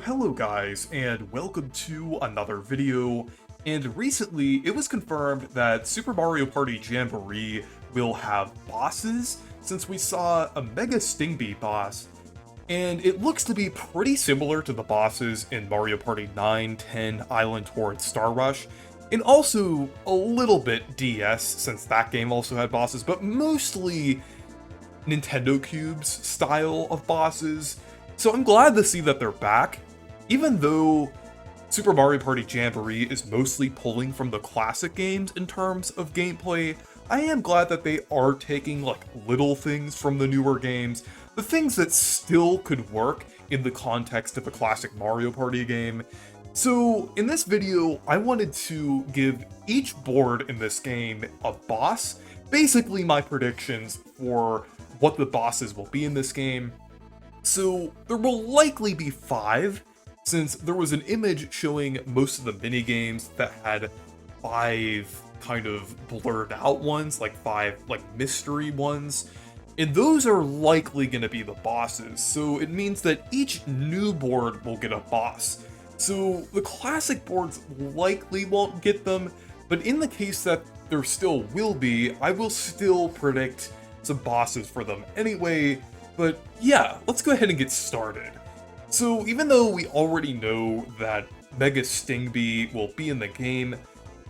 Hello guys, and welcome to another video. And recently, it was confirmed that Super Mario Party Jamboree will have bosses, since we saw a Mega Stingbee boss, and it looks to be pretty similar to the bosses in Mario Party 9, 10, Island Tour, Star Rush, and also a little bit DS, since that game also had bosses, but mostly Nintendo Cubes style of bosses. So I'm glad to see that they're back, even though Super Mario Party Jamboree is mostly pulling from the classic games in terms of gameplay. I am glad that they are taking like little things from the newer games, the things that still could work in the context of a classic Mario Party game. So in this video, I wanted to give each board in this game a boss, basically my predictions for what the bosses will be in this game. So there will likely be 5, since there was an image showing most of the minigames that had 5 kind of blurred out ones, like 5 like mystery ones, and those are likely going to be the bosses, so it means that each new board will get a boss. So the classic boards likely won't get them, but in the case that there still will be, I will still predict some bosses for them anyway. But yeah, let's go ahead and get started. So even though we already know that Mega Stingbee will be in the game,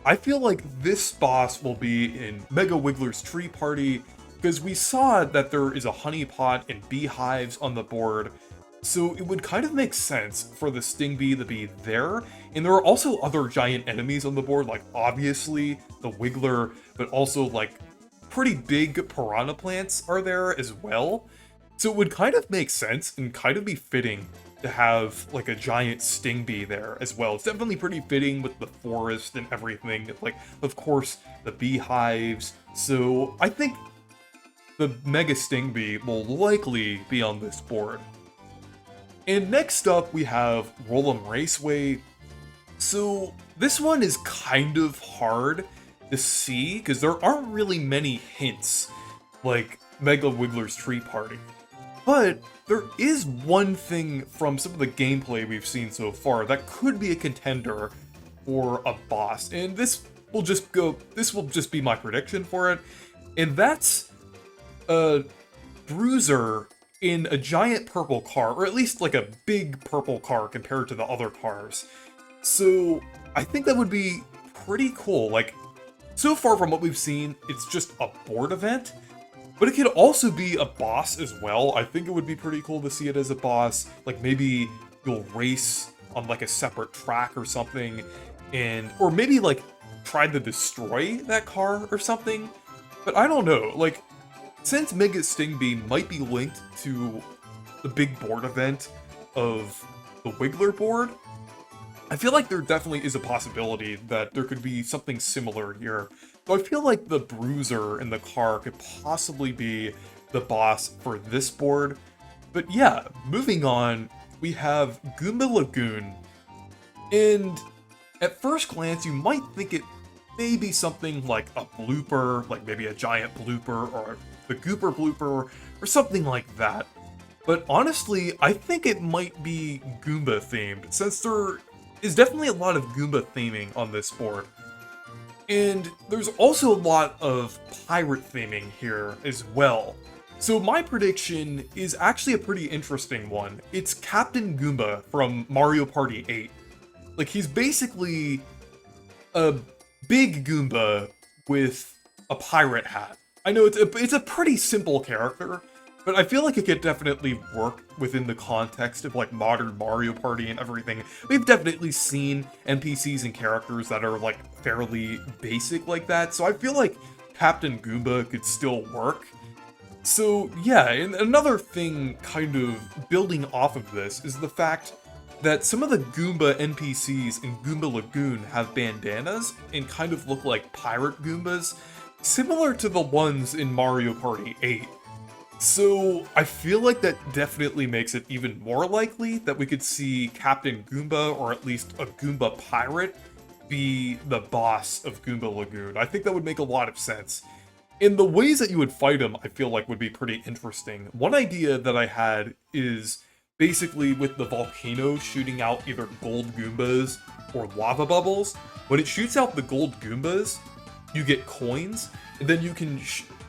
I feel like this boss will be in Mega Wiggler's Tree Party, because we saw that there is a honey pot and beehives on the board, so it would kind of make sense for the Stingbee to be there. And there are also other giant enemies on the board, like obviously the Wiggler, but also like pretty big piranha plants are there as well. So it would kind of make sense and kind of be fitting to have like a giant Stingbee there as well. It's definitely pretty fitting with the forest and everything. Like, of course, the beehives. So I think the Mega Stingbee will likely be on this board. And next up, we have Roll'em Raceway. So this one is kind of hard to see because there aren't really many hints like Mega Wiggler's Tree Party. But there is one thing from some of the gameplay we've seen so far that could be a contender for a boss, and this will just be my prediction for it, and that's a bruiser in a giant purple car, or at least like a big purple car compared to the other cars. So I think that would be pretty cool. Like, so far from what we've seen, it's just a board event. But it could also be a boss as well. I think it would be pretty cool to see it as a boss. Like maybe you'll race on like a separate track or something, or maybe like try to destroy that car or something. But I don't know. Like, since Mega Stingbee might be linked to the big board event of the Wiggler board, I feel like there definitely is a possibility that there could be something similar here. So I feel like the bruiser in the car could possibly be the boss for this board. But yeah, moving on, we have Goomba Lagoon. And at first glance, you might think it may be something like a blooper, like maybe a giant blooper, or the Gooper blooper, or something like that. But honestly, I think it might be Goomba themed, since there is definitely a lot of Goomba theming on this board. And there's also a lot of pirate theming here as well. So my prediction is actually a pretty interesting one. It's Captain Goomba from Mario Party 8. Like, he's basically a big Goomba with a pirate hat. I know it's a pretty simple character, but I feel like it could definitely work within the context of like modern Mario Party and everything. We've definitely seen NPCs and characters that are like fairly basic like that, so I feel like Captain Goomba could still work. So yeah, and another thing kind of building off of this is the fact that some of the Goomba NPCs in Goomba Lagoon have bandanas and kind of look like pirate Goombas, similar to the ones in Mario Party 8. So I feel like that definitely makes it even more likely that we could see Captain Goomba, or at least a Goomba pirate, be the boss of Goomba Lagoon. I think that would make a lot of sense. And the ways that you would fight him, I feel like would be pretty interesting. One idea that I had is basically with the volcano shooting out either gold Goombas or lava bubbles. When it shoots out the gold Goombas, you get coins, and then you can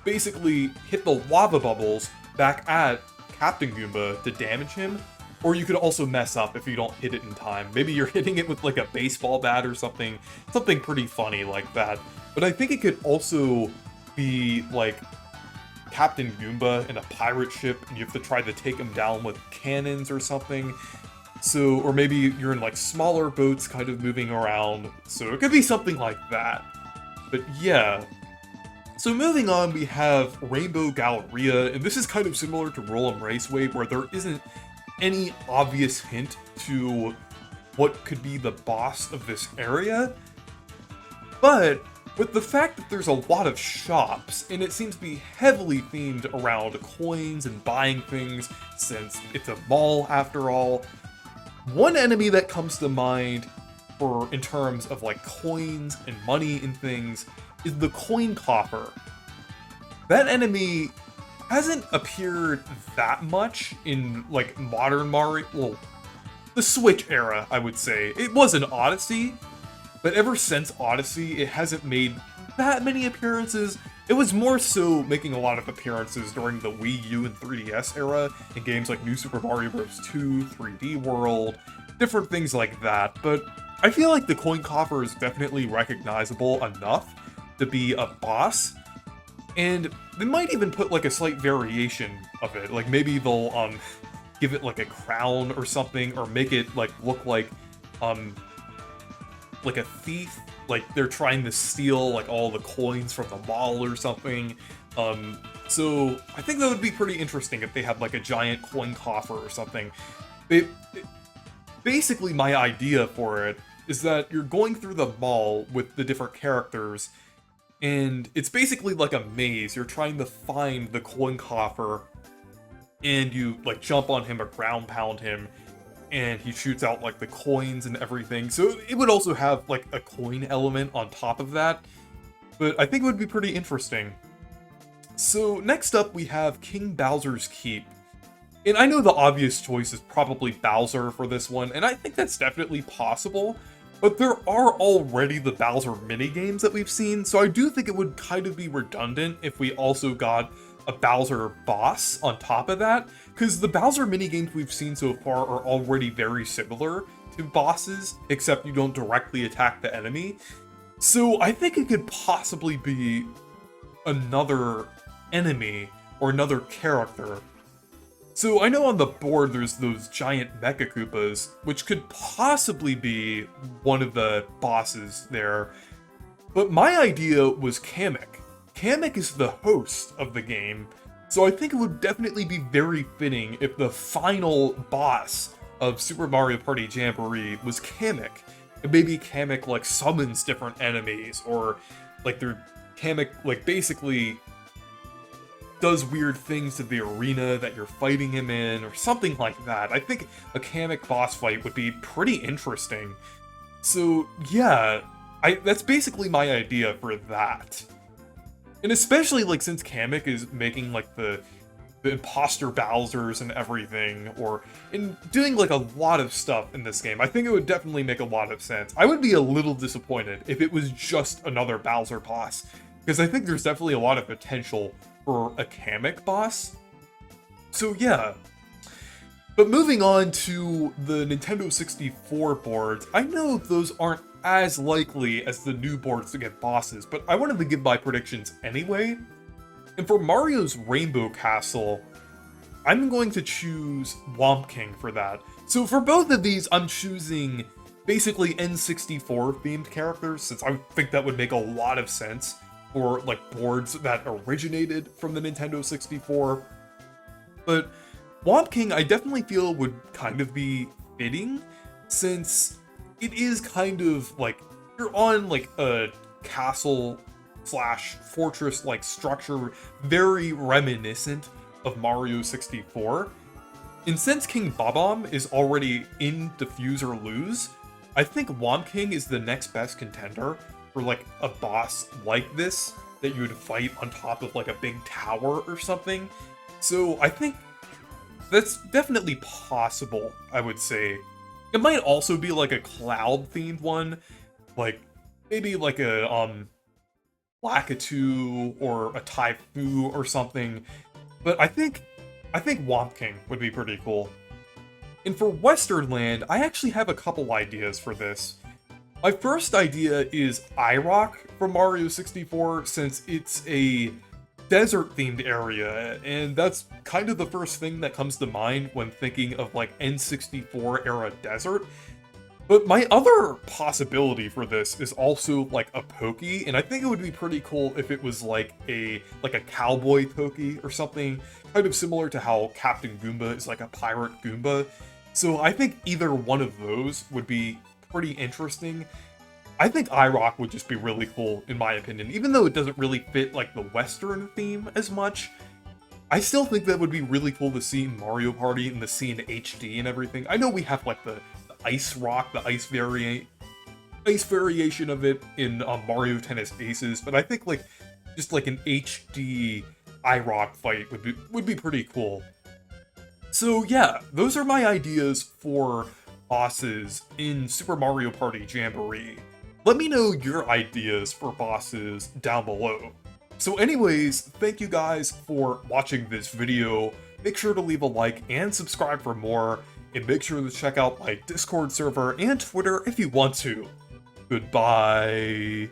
basically hit the lava bubbles back at Captain Goomba to damage him, or you could also mess up if you don't hit it in time. Maybe you're hitting it with like a baseball bat or something pretty funny like that. But I think it could also be like Captain Goomba in a pirate ship, and you have to try to take him down with cannons or something. So, or maybe you're in like smaller boats kind of moving around. So it could be something like that. But yeah. So moving on, we have Rainbow Galleria, and this is kind of similar to Roll'em Raceway, where there isn't any obvious hint to what could be the boss of this area. But with the fact that there's a lot of shops, and it seems to be heavily themed around coins and buying things, since it's a mall after all, one enemy that comes to mind for in terms of like coins and money and things is the coin coffer. That enemy hasn't appeared that much in like modern Mario, well, the Switch era, I would say. It was in Odyssey, but ever since Odyssey, it hasn't made that many appearances. It was more so making a lot of appearances during the Wii U and 3DS era in games like New Super Mario Bros. 2, 3D World, different things like that. But I feel like the coin coffer is definitely recognizable enough to be a boss. And they might even put like a slight variation of it. Like maybe they'll give it like a crown or something, or make it like look like a thief, like they're trying to steal like all the coins from the mall or something. So I think that would be pretty interesting if they had like a giant coin coffer or something. Basically, my idea for it is that you're going through the mall with the different characters, and it's basically like a maze. You're trying to find the coin coffer, and you like jump on him or ground pound him, and he shoots out like the coins and everything. So it would also have like a coin element on top of that, but I think it would be pretty interesting. So next up we have King Bowser's Keep. And I know the obvious choice is probably Bowser for this one, and I think that's definitely possible, but there are already the Bowser minigames that we've seen, so I do think it would kind of be redundant if we also got a Bowser boss on top of that, because the Bowser minigames we've seen so far are already very similar to bosses, except you don't directly attack the enemy. So I think it could possibly be another enemy or another character. So I know on the board there's those giant Mecha Koopas, which could possibly be one of the bosses there, but my idea was Kamek. Kamek is the host of the game, so I think it would definitely be very fitting if the final boss of Super Mario Party Jamboree was Kamek. And maybe Kamek like summons different enemies, or like Kamek like basically does weird things to the arena that you're fighting him in, or something like that. I think a Kamek boss fight would be pretty interesting. So yeah, that's basically my idea for that. And especially like since Kamek is making like the imposter Bowsers and everything, or in doing like a lot of stuff in this game, I think it would definitely make a lot of sense. I would be a little disappointed if it was just another Bowser boss, because I think there's definitely a lot of potential for a Kamek boss. So yeah. But moving on to the Nintendo 64 boards, I know those aren't as likely as the new boards to get bosses, but I wanted to give my predictions anyway. And for Mario's Rainbow Castle, I'm going to choose Womp King for that. So for both of these, I'm choosing basically N64 themed characters, since I think that would make a lot of sense for like boards that originated from the Nintendo 64. But Womp King, I definitely feel would kind of be fitting, since it is kind of like you're on like a castle slash fortress like structure, very reminiscent of Mario 64. And since King Bob-omb is already in Defuse or Lose, I think Womp King is the next best contender for like a boss like this that you would fight on top of like a big tower or something. So I think that's definitely possible, I would say. It might also be like a cloud-themed one, like maybe like a Lakitu or a Taifu or something. But I think Womp King would be pretty cool. And for Westernland, I actually have a couple ideas for this. My first idea is IROC from Mario 64, since it's a desert-themed area, and that's kind of the first thing that comes to mind when thinking of like N64 era desert. But my other possibility for this is also like a Pokey, and I think it would be pretty cool if it was like a cowboy Pokey or something, kind of similar to how Captain Goomba is like a pirate Goomba. So I think either one of those would be pretty interesting. I think IROC would just be really cool, in my opinion. Even though it doesn't really fit, like, the Western theme as much, I still think that would be really cool to see in Mario Party and to see in HD and everything. I know we have, like, the Ice Rock, the ice variation of it in Mario Tennis Aces, but I think, like, just, like, an HD IROC fight would be pretty cool. So, yeah, those are my ideas for bosses in Super Mario Party Jamboree. Let me know your ideas for bosses down below. So anyways, thank you guys for watching this video. Make sure to leave a like and subscribe for more, and make sure to check out my Discord server and Twitter if you want to. Goodbye.